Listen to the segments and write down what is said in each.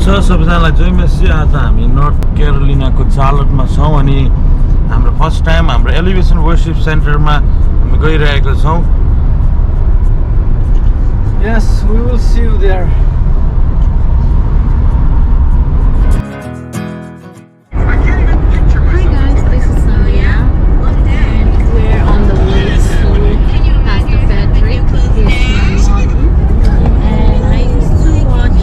छ सबैजनालाई जय मेसी। आज हामी नर्थ क्यारोलिनाको चार्लोटमा छौँ अनि हाम्रो फर्स्ट टाइम हाम्रो एलिभेसन वर्शिप सेन्टरमा हामी गइरहेको छौँ। Yes, we will see you there. Hi guys, this is Sonia and we're on the way to Pastor Patrick. He's my mom and I used to watch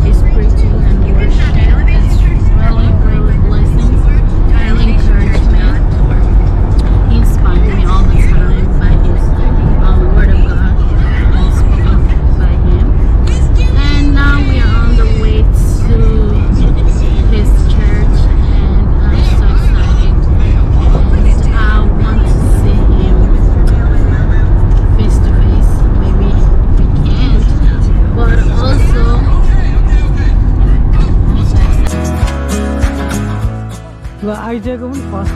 his preaching and worship. It's really blessing and encouragement. He inspires me all the time by his word of God and spoken by him. And now we are on the way to his church and I'm so excited and I want to see him face to face. Maybe we can't, but also ल आइजिएको पनि first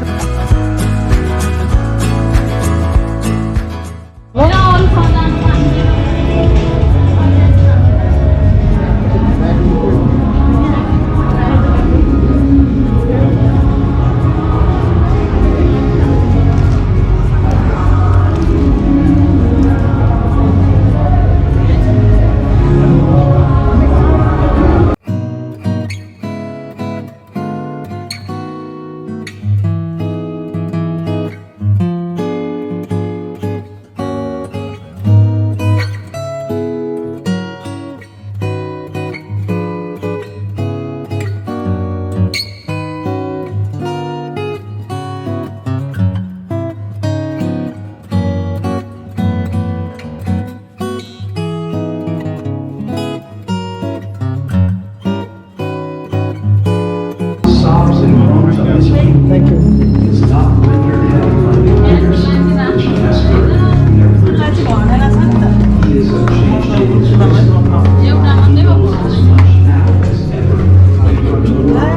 Thank you. Is not rendered heavy by the years which he has heard and never heard. He is unchanged in his wisdom. He knows as much now as ever when you are in the world.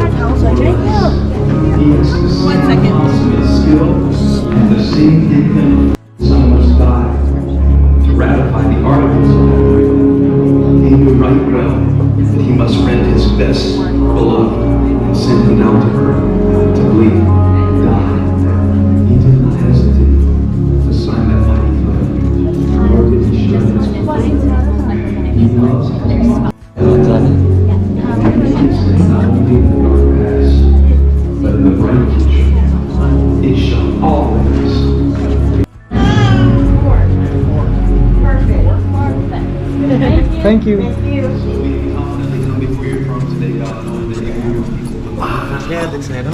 He has the same consummate skill and the same infinite. Son must die to ratify the articles of that agreement. He knew right well that he must rend his best beloved and send him down to earth to bleed and die. He did not hesitate to sign that mighty covenant, nor did he shun his fulfillment. He loves his beloved. And he is not only in the dark past, but in the bright future. It shall always. Thank you. So we confidently come before your throne today, God, knowing that you are your people. यहाँ देख्छ हेर ल।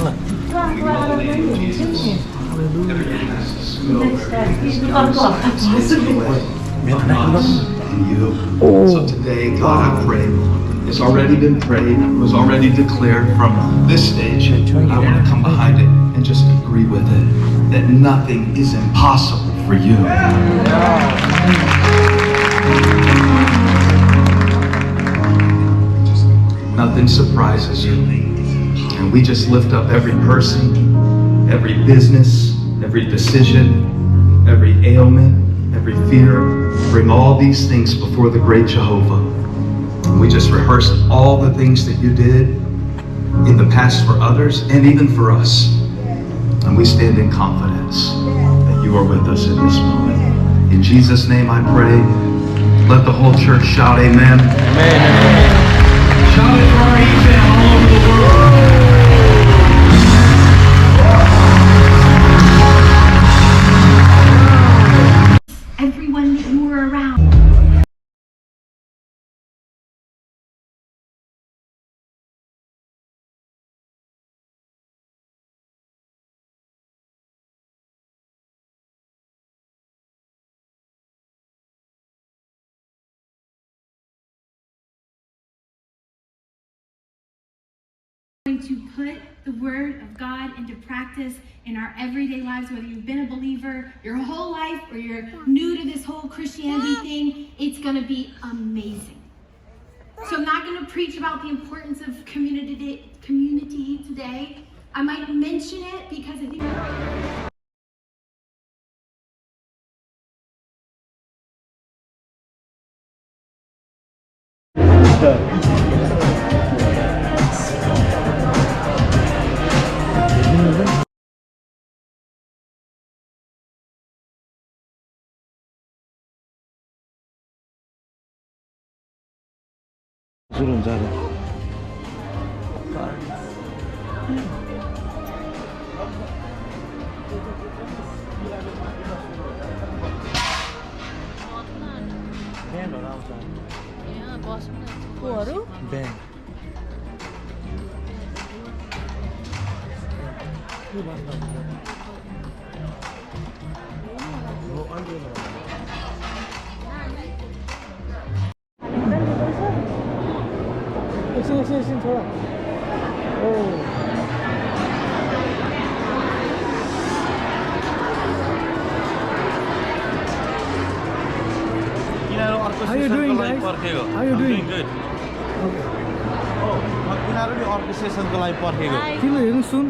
We call the name of Jesus. Everything has to go. Everything has to go away. From us and you. So today, God, I pray, it's already been prayed, it was already declared from this stage. I want to come behind it and just agree with it, that nothing is impossible for you. Nothing surprises you. And we just lift up every person, every business, every decision, every ailment, every fear. Bring all these things before the great Jehovah. And we just rehearse all the things that you did in the past for others and even for us. And we stand in confidence that you are with us in this moment. In Jesus' name I pray. Let the whole church shout amen. Amen. Shout it for our EFAM all over the world. everyone that you were around. To put the word of God into practice in our everyday lives, whether you've been a believer your whole life or you're new to this whole Christianity thing, it's going to be amazing. So I'm not going to preach about the importance of community today. I might mention it because I think सुरु हुन्छ अरे ब्यान्डहरू आउँछ यहाँ बस्नु कोहरू band के भन्दा एकछिन छोरा ओ किनारो अर्को How you doing, सेसनको लागि guys? पर्खेको How you I'm doing? good okay. किनारो नि अर्को सेसनको लागि पर्खेको तिमीले हेर्नु सुन